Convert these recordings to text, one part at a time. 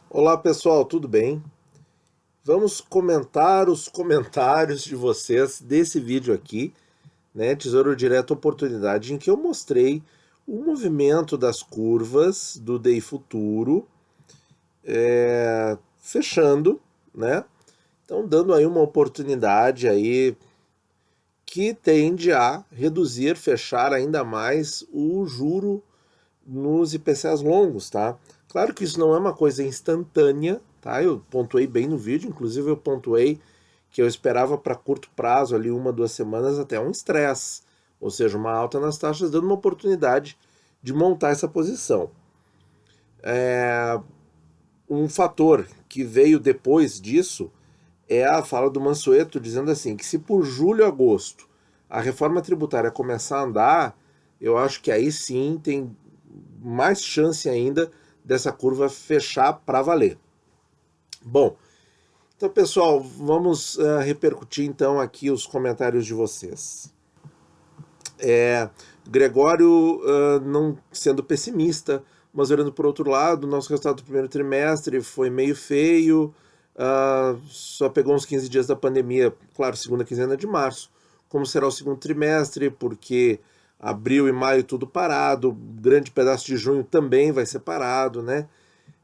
Olá pessoal, tudo bem? Vamos comentar os comentários de vocês desse vídeo aqui, né? Tesouro Direto Oportunidade, em que eu mostrei o movimento das curvas do DI Futuro fechando, né? Então dando aí uma oportunidade aí que tende a reduzir, fechar ainda mais o juro nos IPCAs longos, tá? Claro que isso não é uma coisa instantânea, tá? Eu pontuei bem no vídeo, inclusive eu pontuei que eu esperava para curto prazo, ali 1, 2 semanas, até um estresse, ou seja, uma alta nas taxas, dando uma oportunidade de montar essa posição. Um fator que veio depois disso é a fala do Mansueto dizendo assim, que se por julho e agosto a reforma tributária começar a andar, eu acho que aí sim tem mais chance ainda dessa curva fechar para valer. Bom, então pessoal, vamos repercutir então aqui os comentários de vocês. Gregório não sendo pessimista, mas olhando por outro lado, nosso resultado do primeiro trimestre foi meio feio, só pegou uns 15 dias da pandemia, claro, segunda quinzena de março. Como será o segundo trimestre, porque abril e maio tudo parado, grande pedaço de junho também vai ser parado, né?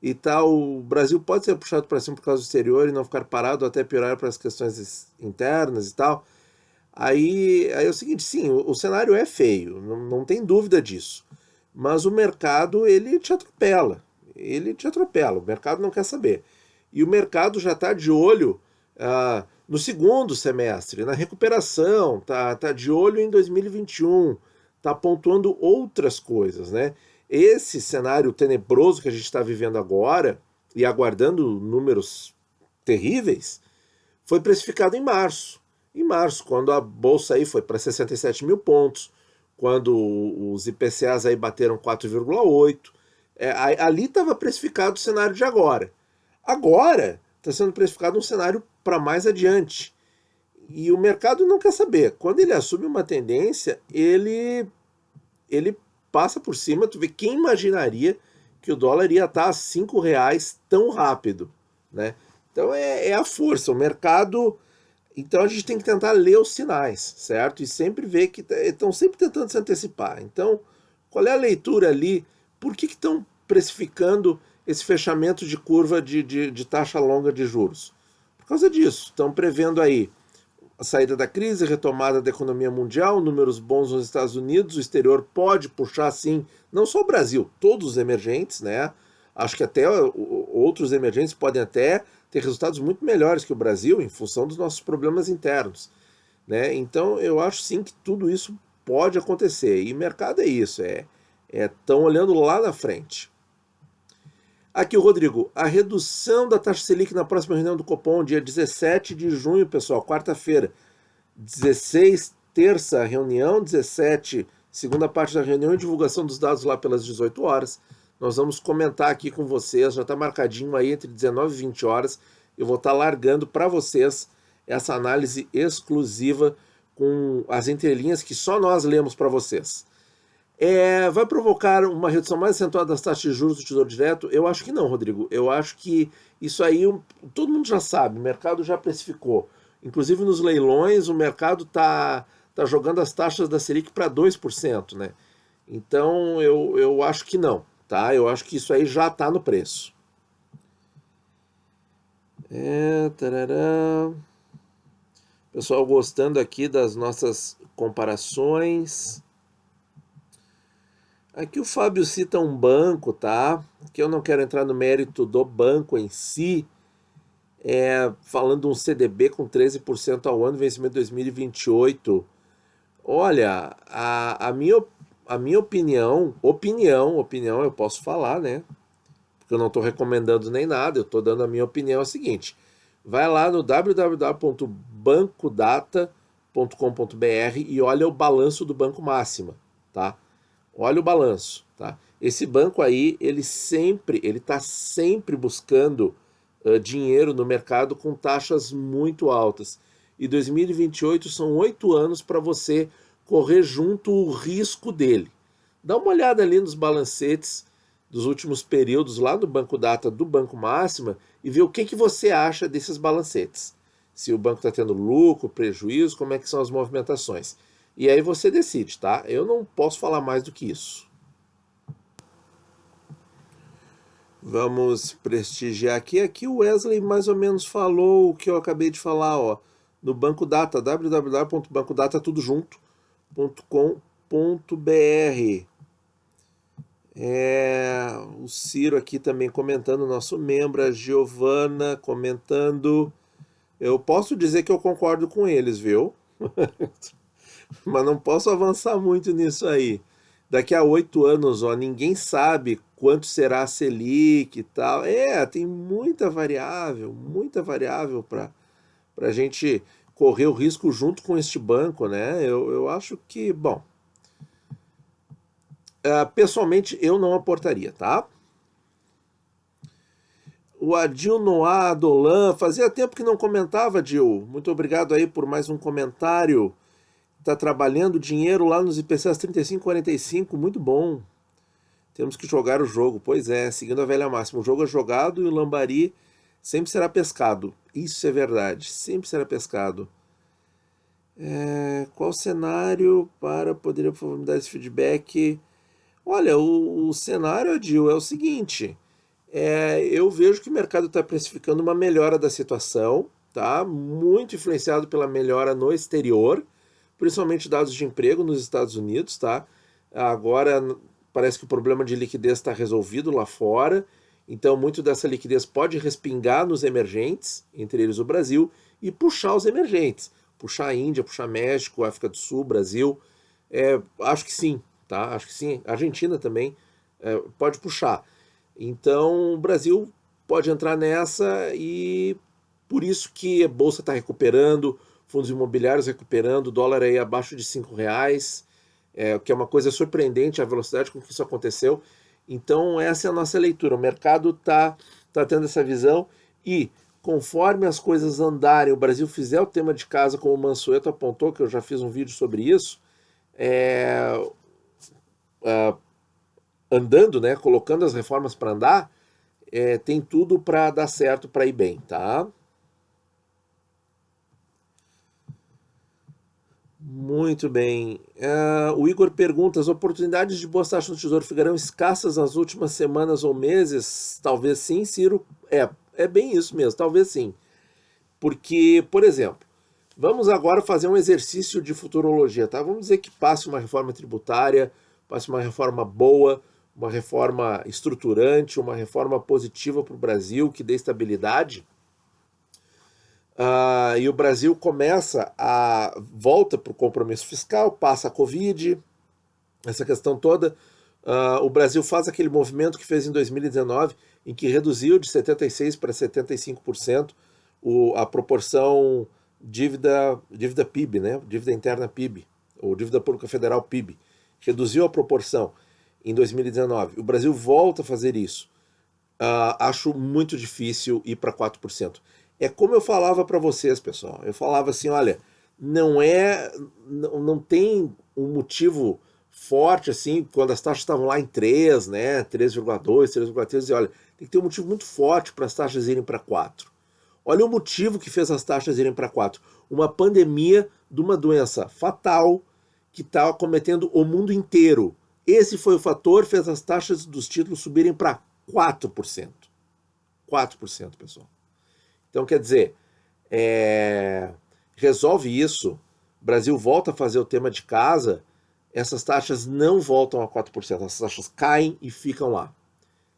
E tal, o Brasil pode ser puxado para cima por causa do exterior e não ficar parado, até piorar para as questões internas e tal. Aí é o seguinte, sim, o cenário é feio, não tem dúvida disso. Mas o mercado, ele te atropela, o mercado não quer saber. E o mercado já está de olho no segundo semestre, na recuperação, tá de olho em 2021, tá pontuando outras coisas, né? Esse cenário tenebroso que a gente está vivendo agora e aguardando números terríveis, foi precificado em março. Em março, quando a bolsa aí foi para 67 mil pontos, quando os IPCAs aí bateram 4,8, ali estava precificado o cenário de agora. Agora está sendo precificado um cenário para mais adiante. E o mercado não quer saber. Quando ele assume uma tendência, ele passa por cima. Tu vê, quem imaginaria que o dólar ia estar a R$ 5 tão rápido, né? Então é a força. O mercado, então a gente tem que tentar ler os sinais, certo? E sempre ver que estão sempre tentando se antecipar. Então, qual é a leitura ali? Por que estão precificando esse fechamento de curva de taxa longa de juros? Por causa disso. Estão prevendo aí a saída da crise, retomada da economia mundial, números bons nos Estados Unidos, o exterior pode puxar, sim, não só o Brasil, todos os emergentes, né? Acho que até outros emergentes podem até ter resultados muito melhores que o Brasil em função dos nossos problemas internos, né? Então eu acho sim que tudo isso pode acontecer. E mercado é isso, estão olhando lá na frente. Aqui o Rodrigo, a redução da taxa Selic na próxima reunião do Copom, dia 17 de junho, pessoal, quarta-feira. 16, terça reunião, 17, segunda parte da reunião e divulgação dos dados lá pelas 18 horas. Nós vamos comentar aqui com vocês, já está marcadinho aí entre 19 e 20 horas. Eu vou estar largando para vocês essa análise exclusiva com as entrelinhas que só nós lemos para vocês. Vai provocar uma redução mais acentuada das taxas de juros do Tesouro Direto? Eu acho que não, Rodrigo. Eu acho que isso aí todo mundo já sabe, o mercado já precificou. Inclusive nos leilões, o mercado tá jogando as taxas da Selic para 2%, né? Então eu acho que não, tá? Eu acho que isso aí já está no preço. Tarará. Pessoal gostando aqui das nossas comparações. Aqui o Fábio cita um banco, tá? Que eu não quero entrar no mérito do banco em si, falando de um CDB com 13% ao ano, vencimento 2028. Olha, a minha opinião, eu posso falar, né? Porque eu não estou recomendando nem nada, eu estou dando a minha opinião, é o seguinte: vai lá no www.bancodata.com.br e olha o balanço do Banco Máxima, tá? Olha o balanço, tá? Esse banco aí, ele está sempre buscando dinheiro no mercado com taxas muito altas. E 2028 são 8 anos para você correr junto o risco dele. Dá uma olhada ali nos balancetes dos últimos períodos lá no Banco Data do Banco Máxima e ver o que você acha desses balancetes. Se o banco está tendo lucro, prejuízo, como é que são as movimentações. E aí você decide, tá? Eu não posso falar mais do que isso. Vamos prestigiar aqui. Aqui o Wesley mais ou menos falou o que eu acabei de falar, ó. No Banco Data, www.bancodata.com.br. O Ciro aqui também comentando, nosso membro, a Giovana comentando. Eu posso dizer que eu concordo com eles, viu? Mas não posso avançar muito nisso aí. Daqui a 8 anos, ó, ninguém sabe quanto será a Selic e tal. Tem muita variável para a gente correr o risco junto com este banco, né? Eu acho que, bom, pessoalmente eu não aportaria, tá? O Adil Noah Adolan, fazia tempo que não comentava, Adil. Muito obrigado aí por mais um comentário. Tá trabalhando dinheiro lá nos IPCAs 35,45, muito bom. Temos que jogar o jogo, pois é, seguindo a velha máxima. O jogo é jogado e o lambari sempre será pescado. Isso é verdade, sempre será pescado. Qual cenário para poder me dar esse feedback? Olha, o cenário, Adil, é o seguinte. Eu vejo que o mercado está precificando uma melhora da situação, tá? Muito influenciado pela melhora no exterior, principalmente dados de emprego nos Estados Unidos, tá? Agora parece que o problema de liquidez está resolvido lá fora, então muito dessa liquidez pode respingar nos emergentes, entre eles o Brasil, e puxar os emergentes, puxar a Índia, puxar México, África do Sul, Brasil, acho que sim, tá? Acho que sim, Argentina também pode puxar. Então o Brasil pode entrar nessa e por isso que a Bolsa está recuperando, fundos imobiliários recuperando, o dólar aí abaixo de R$5, o que é uma coisa surpreendente a velocidade com que isso aconteceu. Então essa é a nossa leitura, o mercado está tendo essa visão e conforme as coisas andarem, o Brasil fizer o tema de casa como o Mansueto apontou, que eu já fiz um vídeo sobre isso, andando, né, colocando as reformas para andar, tem tudo para dar certo, para ir bem, tá? Muito bem. O Igor pergunta, as oportunidades de boas taxas no Tesouro ficarão escassas nas últimas semanas ou meses? Talvez sim, Ciro. É bem isso mesmo, talvez sim. Porque, por exemplo, vamos agora fazer um exercício de futurologia, tá? Vamos dizer que passe uma reforma tributária, passe uma reforma boa, uma reforma estruturante, uma reforma positiva para o Brasil, que dê estabilidade. E o Brasil volta para o compromisso fiscal, passa a Covid, essa questão toda. O Brasil faz aquele movimento que fez em 2019, em que reduziu de 76% para 75% a proporção dívida PIB, né? Dívida interna PIB, ou dívida pública federal PIB. Reduziu a proporção em 2019. O Brasil volta a fazer isso. Acho muito difícil ir para 4%. É como eu falava para vocês, pessoal. Eu falava assim, olha, não tem um motivo forte assim, quando as taxas estavam lá em 3, né, 3,2, 3,3, e olha, tem que ter um motivo muito forte para as taxas irem para 4. Olha o motivo que fez as taxas irem para 4. Uma pandemia de uma doença fatal que está acometendo o mundo inteiro. Esse foi o fator que fez as taxas dos títulos subirem para 4%. 4%, pessoal. Então, quer dizer, resolve isso, o Brasil volta a fazer o tema de casa, essas taxas não voltam a 4%, essas taxas caem e ficam lá.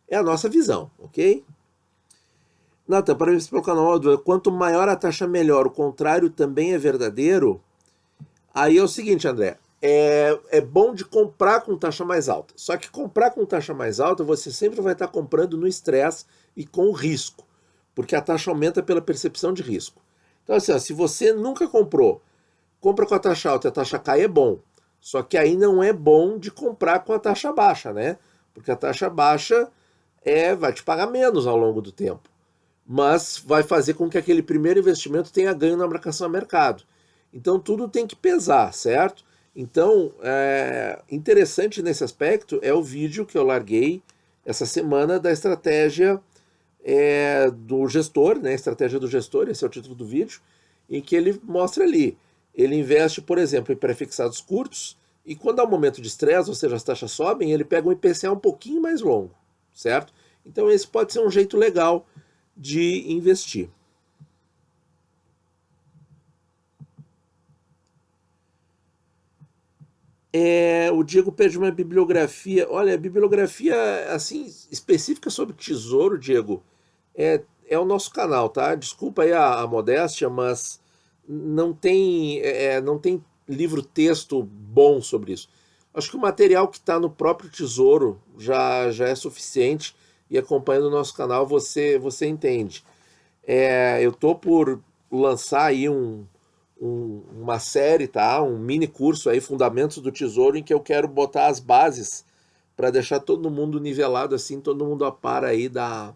É a nossa visão, ok? Nathan, para mim, para o canal, quanto maior a taxa, melhor. O contrário também é verdadeiro? Aí é o seguinte, André, é bom de comprar com taxa mais alta. Só que comprar com taxa mais alta, você sempre vai estar comprando no estresse e com risco, porque a taxa aumenta pela percepção de risco. Então, assim, se você nunca compra com a taxa alta e a taxa cai, é bom. Só que aí não é bom de comprar com a taxa baixa, né? Porque a taxa baixa vai te pagar menos ao longo do tempo, mas vai fazer com que aquele primeiro investimento tenha ganho na marcação a mercado. Então tudo tem que pesar, certo? Então, interessante nesse aspecto é o vídeo que eu larguei essa semana da estratégia do gestor, né? Estratégia do gestor, esse é o título do vídeo, em que ele mostra ali. Ele investe, por exemplo, em prefixados curtos, e quando há um momento de estresse, ou seja, as taxas sobem, ele pega um IPCA um pouquinho mais longo, certo? Então esse pode ser um jeito legal de investir. O Diego pede uma bibliografia. Olha, a bibliografia assim específica sobre tesouro, Diego, é o nosso canal, tá? Desculpa aí a modéstia, mas não tem livro-texto bom sobre isso. Acho que o material que está no próprio Tesouro já é suficiente e acompanhando o nosso canal você entende. Eu tô por lançar aí uma série, tá? Um mini curso aí, Fundamentos do Tesouro, em que eu quero botar as bases para deixar todo mundo nivelado assim, todo mundo a par aí da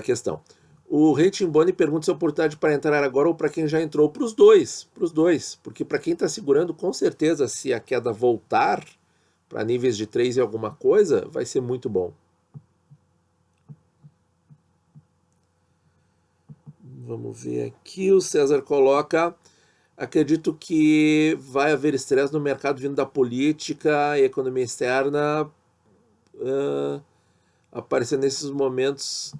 questão. O Rei Timboni pergunta se é oportunidade para entrar agora ou para quem já entrou. Para os dois, porque para quem está segurando, com certeza, se a queda voltar para níveis de 3 e alguma coisa, vai ser muito bom. Vamos ver aqui, o César coloca: acredito que vai haver estresse no mercado vindo da política e economia externa aparecendo nesses momentos.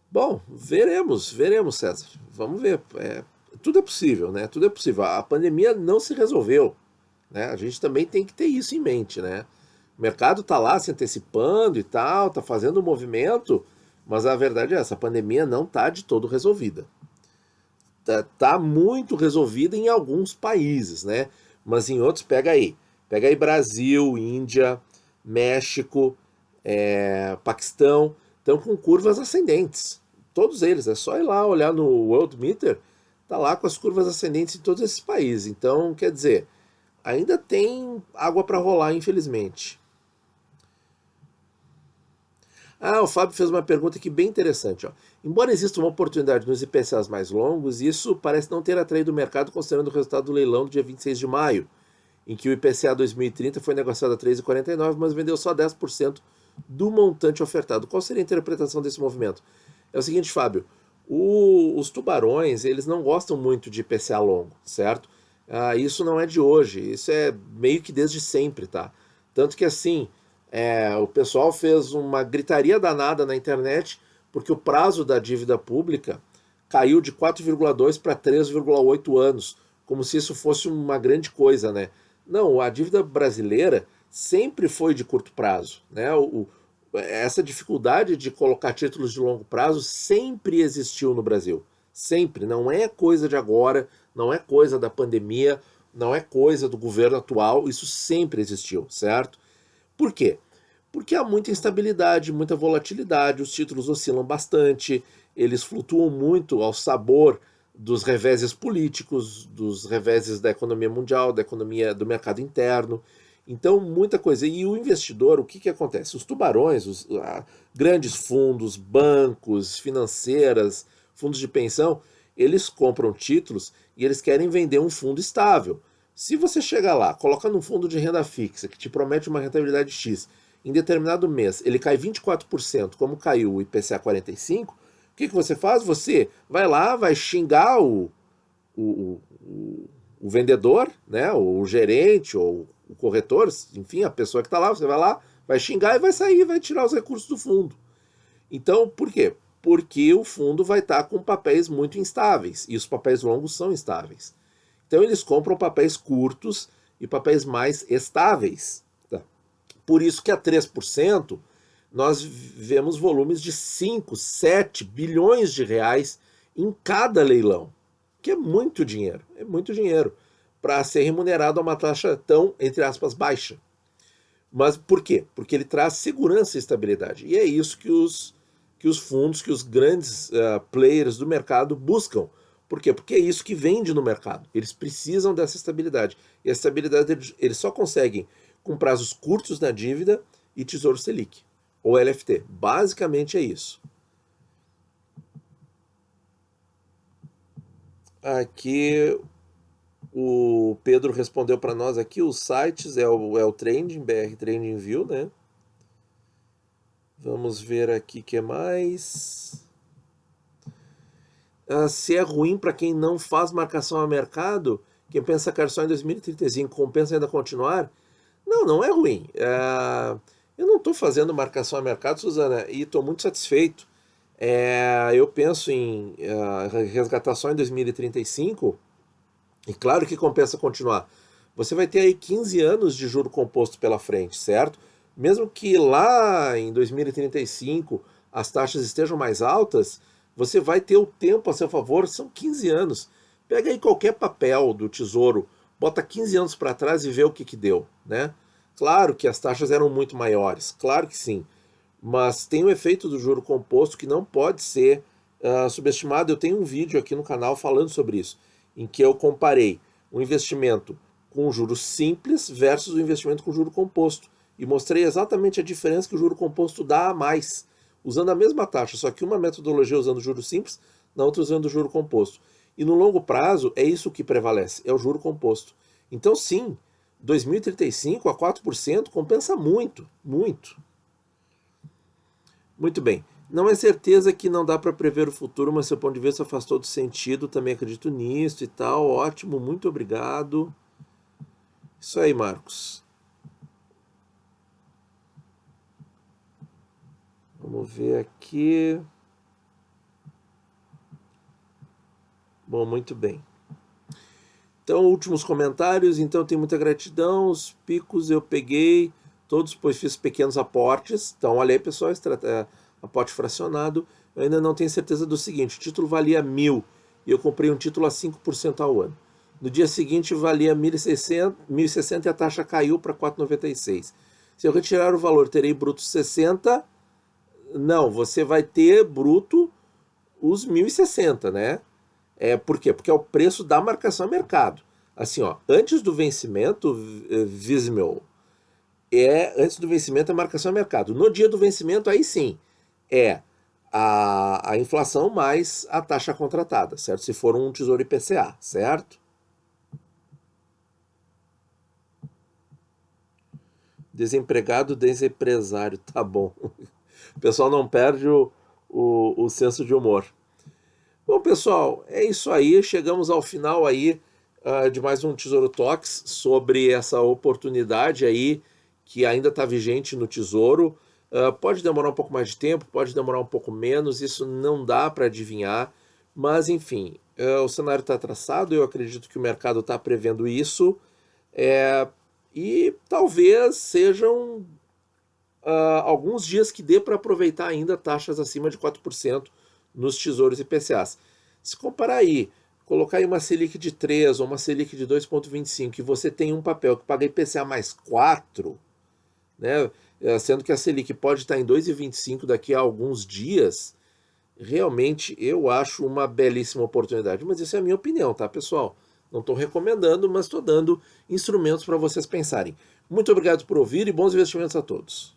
Bom, veremos, César. Vamos ver. Tudo é possível, né? Tudo é possível. A pandemia não se resolveu, né? A gente também tem que ter isso em mente, né? O mercado está lá se antecipando e tal, está fazendo um movimento, mas a verdade é essa: a pandemia não está de todo resolvida. Tá muito resolvida em alguns países, né? Mas em outros, pega aí Brasil, Índia, México, Paquistão, estão com curvas ascendentes. Todos eles, é só ir lá olhar no World Meter, tá lá com as curvas ascendentes em todos esses países. Então, quer dizer, ainda tem água para rolar, infelizmente. O Fábio fez uma pergunta aqui bem interessante. Ó. Embora exista uma oportunidade nos IPCAs mais longos, isso parece não ter atraído o mercado considerando o resultado do leilão do dia 26 de maio, em que o IPCA 2030 foi negociado a 3,49, mas vendeu só 10% do montante ofertado. Qual seria a interpretação desse movimento? É o seguinte, Fábio, os tubarões, eles não gostam muito de IPCA longo, certo? Isso não é de hoje, isso é meio que desde sempre, tá? Tanto que assim, o pessoal fez uma gritaria danada na internet porque o prazo da dívida pública caiu de 4,2 para 3,8 anos, como se isso fosse uma grande coisa, né? Não, a dívida brasileira sempre foi de curto prazo, né? Essa dificuldade de colocar títulos de longo prazo sempre existiu no Brasil. Sempre. Não é coisa de agora, não é coisa da pandemia, não é coisa do governo atual, isso sempre existiu, certo? Por quê? Porque há muita instabilidade, muita volatilidade, os títulos oscilam bastante, eles flutuam muito ao sabor dos reveses políticos, dos reveses da economia mundial, da economia do mercado interno. Então, muita coisa. E o investidor, o que acontece? Os tubarões, os grandes fundos, bancos, financeiras, fundos de pensão, eles compram títulos e eles querem vender um fundo estável. Se você chegar lá, coloca num fundo de renda fixa que te promete uma rentabilidade X, em determinado mês ele cai 24%, como caiu o IPCA 45, o que você faz? Você vai lá, vai xingar o, o vendedor, né, o gerente ou o corretor, enfim, a pessoa que está lá, você vai lá, vai xingar e vai sair, vai tirar os recursos do fundo. Então, por quê? Porque o fundo vai estar com papéis muito instáveis e os papéis longos são instáveis. Então, eles compram papéis curtos e papéis mais estáveis. Tá? Por isso que a 3% nós vemos volumes de 5, 7 bilhões de reais em cada leilão, que é muito dinheiro, para ser remunerado a uma taxa tão, entre aspas, baixa. Mas por quê? Porque ele traz segurança e estabilidade. E é isso que os fundos, que os grandes players do mercado buscam. Por quê? Porque é isso que vende no mercado. Eles precisam dessa estabilidade. E a estabilidade eles só conseguem com prazos curtos na dívida e Tesouro Selic, ou LFT. Basicamente é isso. Aqui O Pedro respondeu para nós aqui, os sites é o Trending, BR Trending View, né? Vamos ver aqui o que mais. Se é ruim para quem não faz marcação a mercado, quem pensa sacar só em 2035, compensa ainda continuar? Não, não é ruim. Eu não estou fazendo marcação a mercado, Suzana, e estou muito satisfeito. Eu penso em resgatar só em 2035, e claro que compensa continuar. Você vai ter aí 15 anos de juro composto pela frente, certo? Mesmo que lá em 2035 as taxas estejam mais altas, você vai ter o tempo a seu favor, são 15 anos. Pega aí qualquer papel do Tesouro, bota 15 anos para trás e vê o que deu, né? Claro que as taxas eram muito maiores, claro que sim, mas tem o efeito do juro composto que não pode ser subestimado. Eu tenho um vídeo aqui no canal falando sobre isso, em que eu comparei o investimento com juros simples versus o investimento com juro composto, e mostrei exatamente a diferença que o juro composto dá a mais, usando a mesma taxa, só que uma metodologia usando juros simples, na outra usando o juro composto. E no longo prazo é isso que prevalece, é o juro composto. Então sim, 2035 a 4% compensa muito, muito. Muito bem. Não é certeza que não dá para prever o futuro, mas seu ponto de vista faz todo sentido, também acredito nisso e tal. Ótimo, muito obrigado. Isso aí, Marcos. Vamos ver aqui. Bom, muito bem. Então, últimos comentários. Então, tem muita gratidão. Os picos eu peguei todos, pois fiz pequenos aportes. Então, olha aí, pessoal, aporte fracionado. Eu ainda não tenho certeza do seguinte: o título valia 1.000 e eu comprei um título a 5% ao ano. No dia seguinte valia 1.060 e a taxa caiu para 4,96. Se eu retirar o valor, terei bruto 60. Não, você vai ter bruto os 1.060, né? Por quê? Porque é o preço da marcação a mercado. Assim, ó, antes do vencimento, Vismel, antes do vencimento a marcação a mercado. No dia do vencimento, aí sim, é a inflação mais a taxa contratada, certo? Se for um Tesouro IPCA, certo? Desempregado, desempresário, tá bom. O pessoal não perde o senso de humor. Bom, pessoal, é isso aí. Chegamos ao final aí de mais um Tesouro Talks sobre essa oportunidade aí que ainda está vigente no Tesouro. Pode demorar um pouco mais de tempo, pode demorar um pouco menos, isso não dá para adivinhar, mas enfim, o cenário está traçado, eu acredito que o mercado está prevendo isso, e talvez sejam alguns dias que dê para aproveitar ainda taxas acima de 4% nos tesouros IPCAs. Se comparar aí, colocar aí uma Selic de 3 ou uma Selic de 2,25 e você tem um papel que paga IPCA mais 4, né, sendo que a Selic pode estar em 2,25 daqui a alguns dias, realmente eu acho uma belíssima oportunidade. Mas isso é a minha opinião, tá, pessoal? Não estou recomendando, mas estou dando instrumentos para vocês pensarem. Muito obrigado por ouvir e bons investimentos a todos.